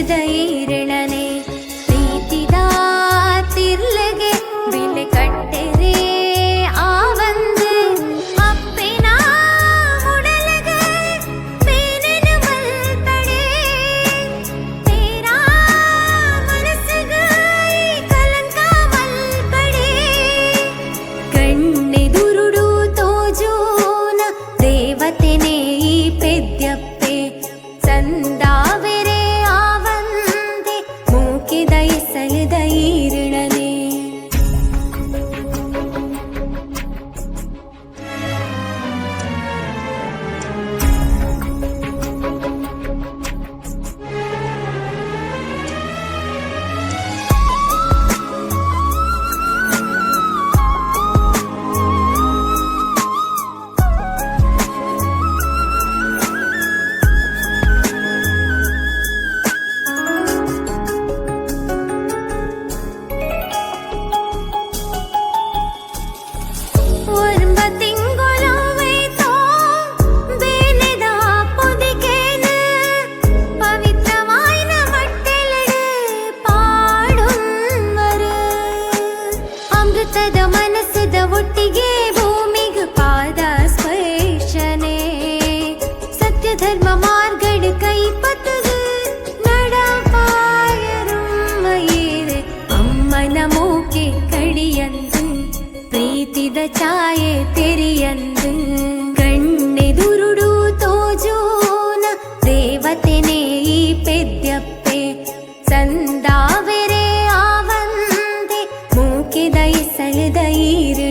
ಸಲದ ಈರಣನೆ ಪ್ರೀತಿದ ತಿರ್ಲೆಗೆ ಬಿಲೆ ಕಟ್ಟೆರೆ ಆವಂದು ಅಪ್ಪಿನ ಮುಡಲಗೆ ಬೇನೆನ ಮಲ್ಪಡೆ ತೇರಾ ಮನಸ್ಸಿಗೆ ಕಲಂಕ ಮಲ್ಪಡೆ ಕಣ್ಣೆದುರುಡು ತೋಜೋನ ದೇವತೆನೇ ಈ ಪೆದ್ಯಪ್ಪೆ ಸಂದಾವೆರೆ ಆವಂದೆ ಮೂಕಿದ ಸಲದ ಈರಣನೆ ಮನಸ್ಸದ ಒಟ್ಟಿಗೆ ಭೂಮಿಗೆ ಪಾದ ಸ್ಪರ್ಶನೆ ಸತ್ಯ ಧರ್ಮ ಮಾರ್ಗಡ್ ಕೈ ಪತದು ನಡಪಾಯರುಮ್ಮಯಿರೆ ಅಮ್ಮನ ಮೂಕೆ ಕಡಿಯಂದು ಪ್ರೀತಿದ ಛಾಯೆ ತೆರೆಯಂದು ಕಣ್ಣೆದುರುಡು ತೋಜೋನ ದೇವತೆನೇ ಈ ಪೆದ್ಯಪ್ಪೆ ಸಂದಾವೆರೆ ಆವಂದೆ ಮೂಕಿದ ಸಲದ ಈರು